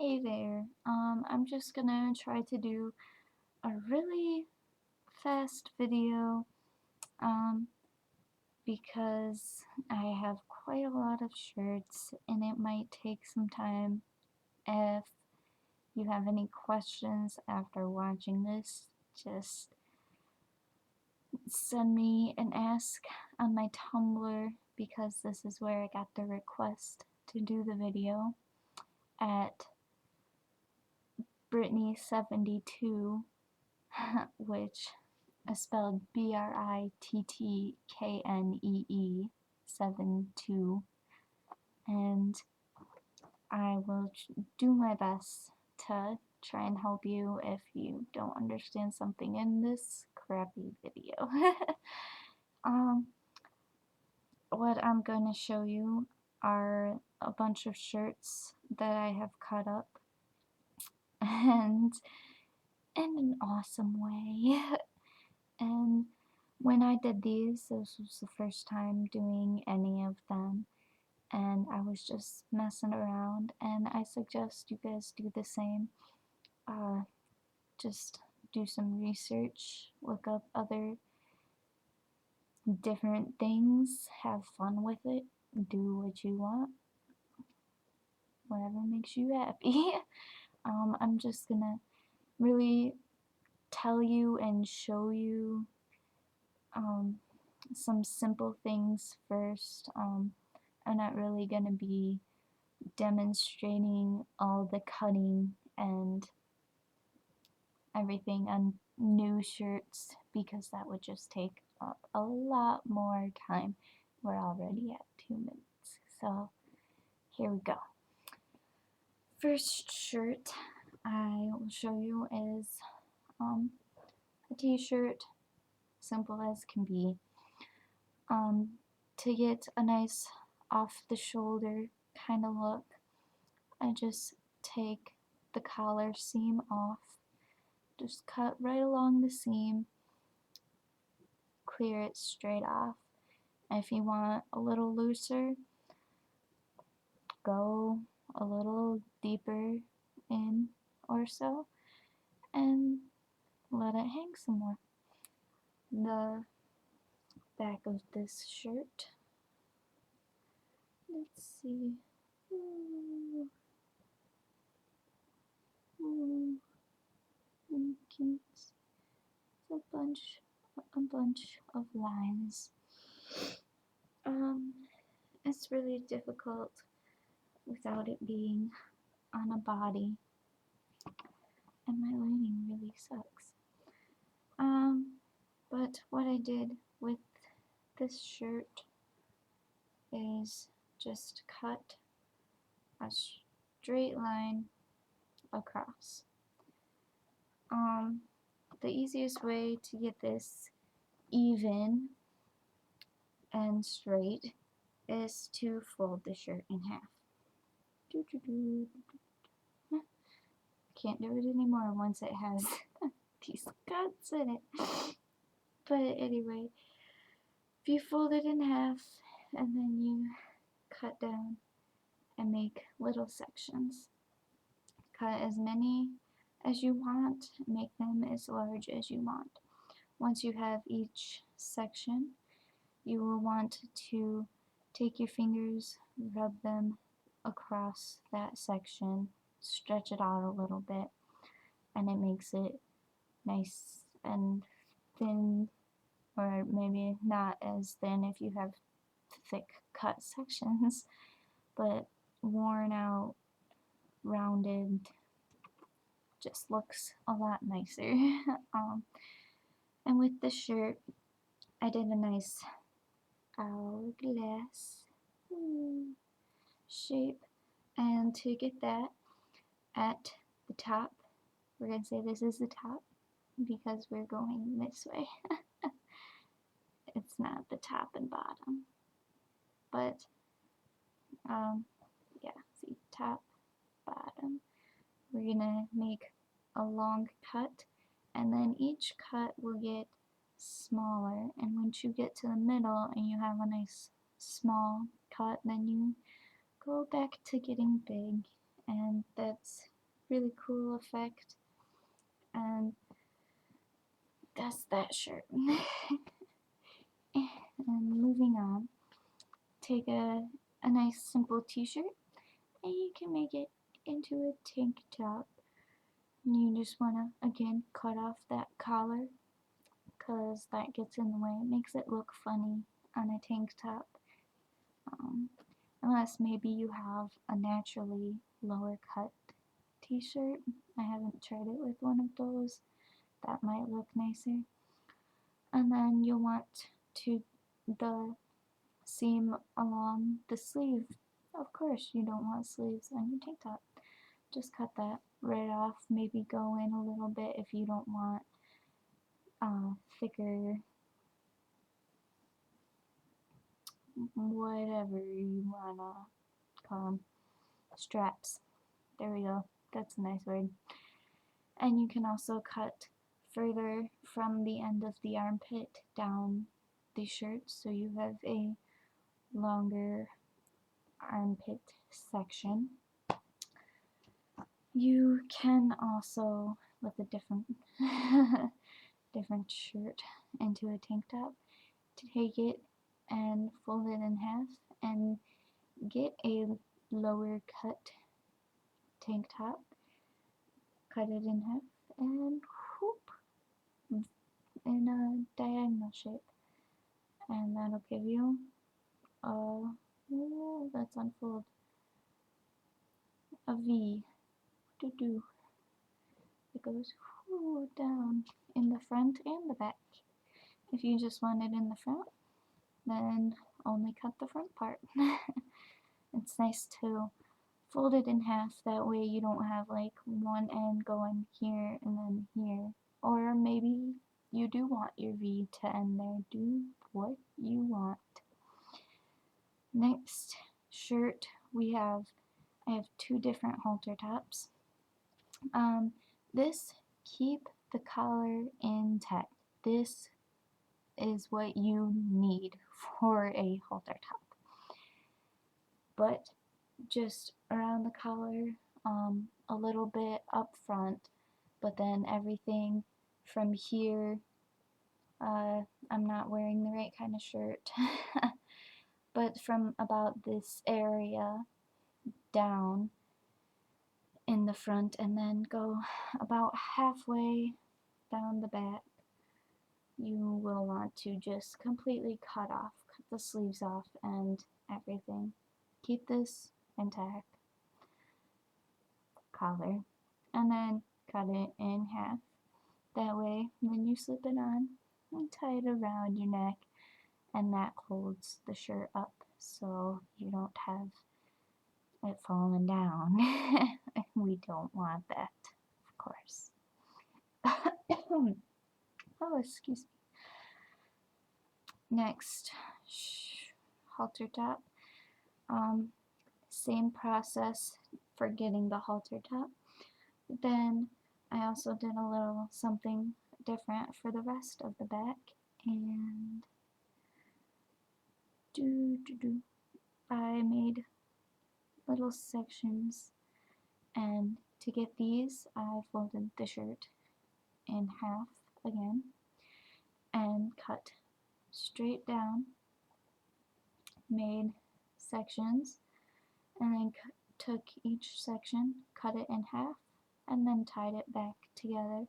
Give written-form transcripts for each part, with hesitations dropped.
Hey there. I'm just gonna try to do a really fast video, um, because I have quite a lot of shirts and it might take some time. If you have any questions after watching this, just send me an ask on my Tumblr because this is where I got the request to do the video at Brittany72, which is spelled Brittknee 72, and I will do my best to try and help you if you don't understand something in this crappy video. um, what I'm going to show you are a bunch of shirts that I have cut up and in an awesome way. And when I did these, this was the first time doing any of them, and I was just messing around, and I suggest you guys do the same. Just do some research, look up other different things, have fun with it, do what you want, whatever makes you happy. I'm just gonna really tell you and show you some simple things first. I'm not really going to be demonstrating all the cutting and everything on new shirts because that would just take up a lot more time. We're already at 2 minutes, so here we go. First shirt I will show you is a t-shirt, simple as can be. To get a nice off the shoulder kind of look, I just take the collar seam off, just cut right along the seam, clear it straight off. And if you want a little looser, go a little deeper in or so and let it hang some more. The back of this shirt, let's see. You can see a bunch of lines. It's really difficult without it being on a body, and my lighting really sucks. But what I did with this shirt is just cut a straight line across. The easiest way to get this even and straight is to fold the shirt in half. Can't do it anymore once it has these cuts in it. But anyway, if you fold it in half and then you cut down and make little sections, cut as many as you want, make them as large as you want. Once you have each section, you will want to take your fingers, rub them across that section, stretch it out a little bit, and it makes it nice and thin, or maybe not as thin if you have thick cut sections, but worn out, rounded, just looks a lot nicer. And with the shirt, I did a nice hourglass shape, and to get that at the top, we're going to say this is the top because we're going this way. It's not the top and bottom, but yeah, see, top, bottom. We're gonna make a long cut, and then each cut will get smaller, and once you get to the middle and you have a nice small cut, then you go back to getting big, and that's really cool effect. And that's that shirt. And moving on, take a nice simple t-shirt and you can make it into a tank top. You just want to, again, cut off that collar because that gets in the way. It makes it look funny on a tank top. Unless maybe you have a naturally lower cut t-shirt. I haven't tried it with one of those. That might look nicer. And then you'll want to the seam along the sleeve. Of course you don't want sleeves on your tank top. Just cut that right off. Maybe go in a little bit if you don't want thicker, whatever you wanna call them, straps. There we go. That's a nice word. And you can also cut further from the end of the armpit down the shirt so you have a longer armpit section. You can also, with a different different shirt into a tank top, take it and fold it in half and get a lower cut tank top, cut it in half and whoop, in a diagonal shape, and that'll give you let's unfold a V. It goes down in the front and the back. If you just want it in the front, then only cut the front part. It's nice to fold it in half, that way you don't have like one end going here and then here. Or maybe you do want your V to end there. Do what you want. Next shirt I have two different halter tops. This, keep the collar intact. This is what you need for a halter top. But just around the collar, a little bit up front, but then everything from here, I'm not wearing the right kind of shirt, but from about this area down in the front and then go about halfway down the back, you will want to just completely cut the sleeves off and everything. Keep this intact, collar, and then cut it in half. That way, when you slip it on, you tie it around your neck, and that holds the shirt up so you don't have it falling down. We don't want that, of course. Oh, excuse me. Next, halter top. Same process for getting the halter top. Then I also did a little something different for the rest of the back, and I made little sections, and to get these I folded the shirt in half again and cut straight down, made sections, and then took each section, cut it in half, and then tied it back together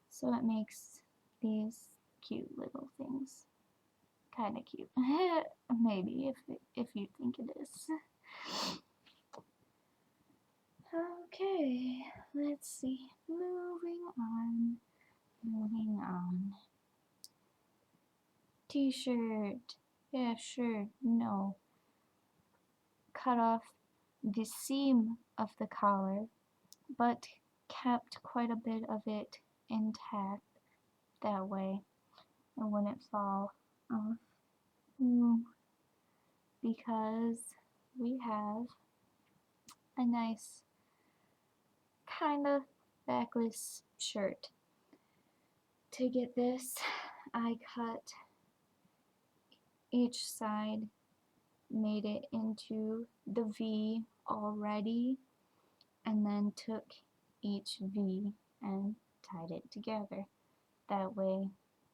so it makes these cute little things. Kinda cute. Maybe if you think it is. Okay, let's see. Moving on. T-shirt. Yeah, sure. No. Cut off the seam of the collar, but kept quite a bit of it intact. That way it wouldn't fall off. Because we have a nice kind of backless shirt. To get this, I cut each side, made it into the V already, and then took each V and tied it together. That way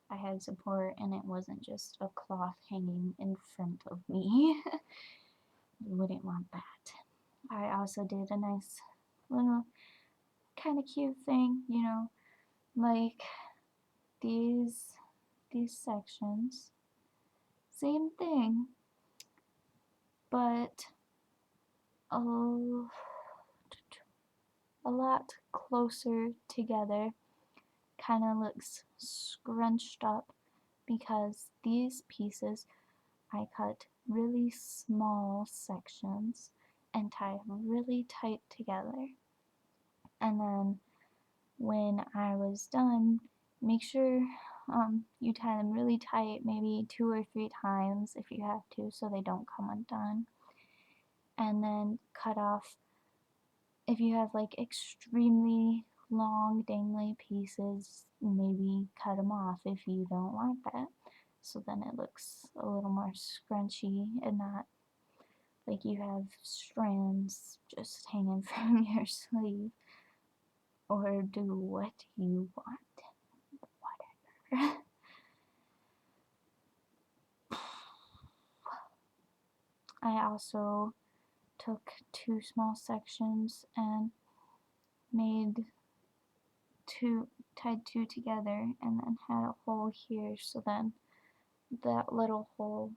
I had support and it wasn't just a cloth hanging in front of me. You wouldn't want that. I also did a nice little kind of cute thing, you know, like these sections. Same thing, but a lot closer together. Kind of looks scrunched up because these pieces I cut really small sections and tie really tight together. And then when I was done, make sure you tie them really tight, maybe 2 or 3 times if you have to, so they don't come undone. And then cut off, if you have like extremely long dangly pieces, maybe cut them off if you don't want that. So then it looks a little more scrunchy and not like you have strands just hanging from your sleeve. Or do what you want. Whatever. I also took 2 small sections and tied 2 together and then had a hole here, so then that little hole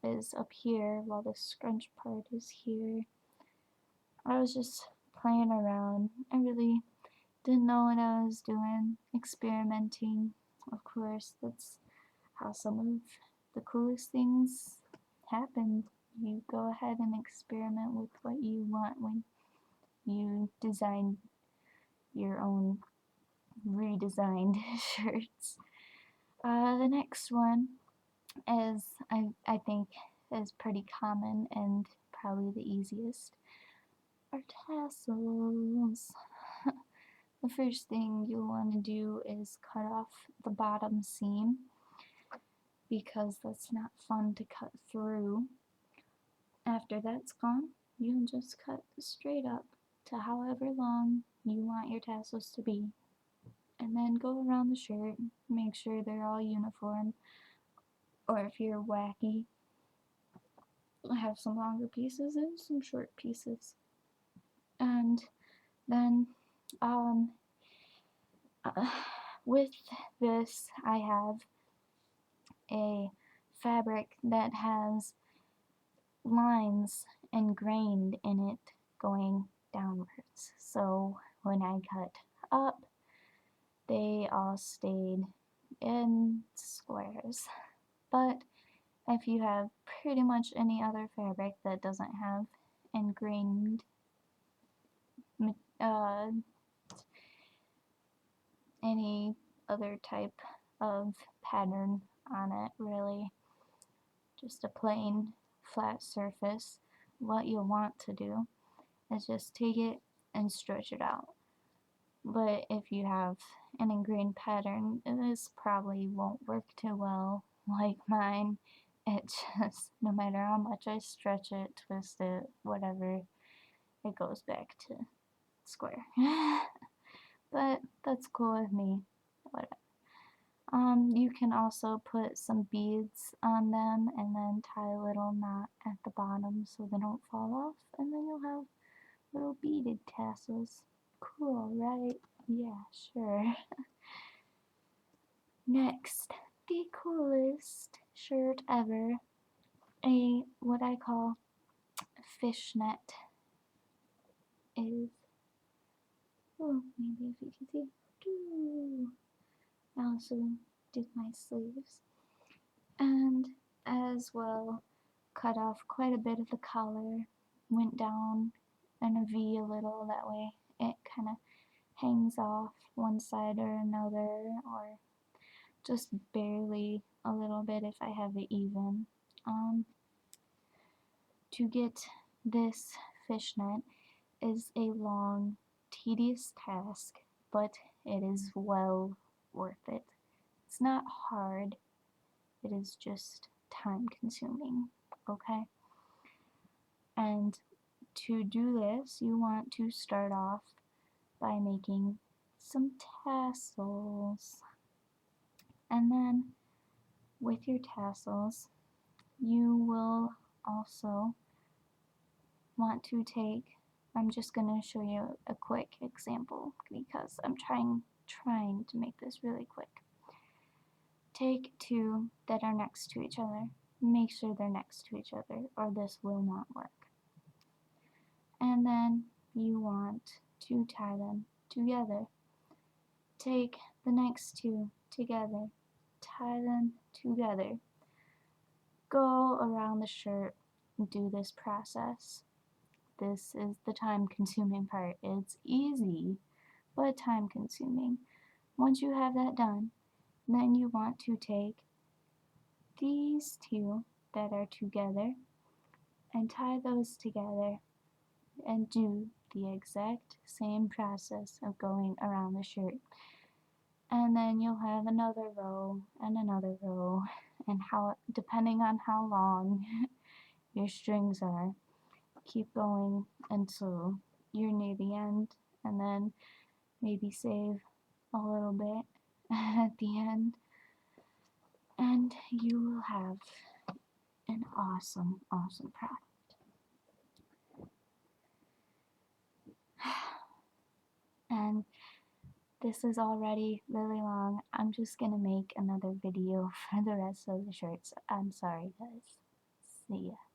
is up here while the scrunch part is here. I was just playing around. I really didn't know what I was doing, experimenting. Of course, that's how some of the coolest things happen. You go ahead and experiment with what you want when you design your own redesigned shirts. The next one is, I think, is pretty common and probably the easiest, are tassels. The first thing you'll want to do is cut off the bottom seam because that's not fun to cut through. After that's gone, you'll just cut straight up to however long you want your tassels to be. And then go around the shirt, make sure they're all uniform. Or if you're wacky, have some longer pieces and some short pieces. And then with this, I have a fabric that has lines ingrained in it going downwards. So when I cut up, they all stayed in squares. But if you have pretty much any other fabric that doesn't have ingrained any other type of pattern on it, really, just a plain flat surface, what you'll want to do is just take it and stretch it out. But if you have an ingrained pattern, this probably won't work too well like mine. It just, no matter how much I stretch it, twist it, whatever, it goes back to square. But that's cool with me. Whatever. You can also put some beads on them and then tie a little knot at the bottom so they don't fall off, and then you'll have little beaded tassels. Cool, right? Yeah, sure. Next, the coolest shirt ever. What I call fishnet is, oh, maybe if you can see. Ooh. I also did my sleeves. And as well, cut off quite a bit of the collar, went down in a V a little, that way it kind of hangs off one side or another, or just barely a little bit if I have it even. To get this fishnet is a long, tedious task, but it is well worth it. It's not hard, it is just time consuming, okay? And to do this, you want to start off by making some tassels. And then with your tassels, you will also want to take, I'm just going to show you a quick example because I'm trying to make this really quick. Take two that are next to each other. Make sure they're next to each other or this will not work. And then you want to tie them together. Take the next two together, tie them together. Go around the shirt and do this process. This is the time-consuming part. It's easy, but time-consuming. Once you have that done, then you want to take these two that are together and tie those together and do the exact same process of going around the shirt. And then you'll have another row and another row, and depending on how long your strings are, keep going until you're near the end, and then maybe save a little bit at the end, and you will have an awesome product. And this is already really long. I'm just gonna make another video for the rest of the shirts. I'm sorry guys. See ya.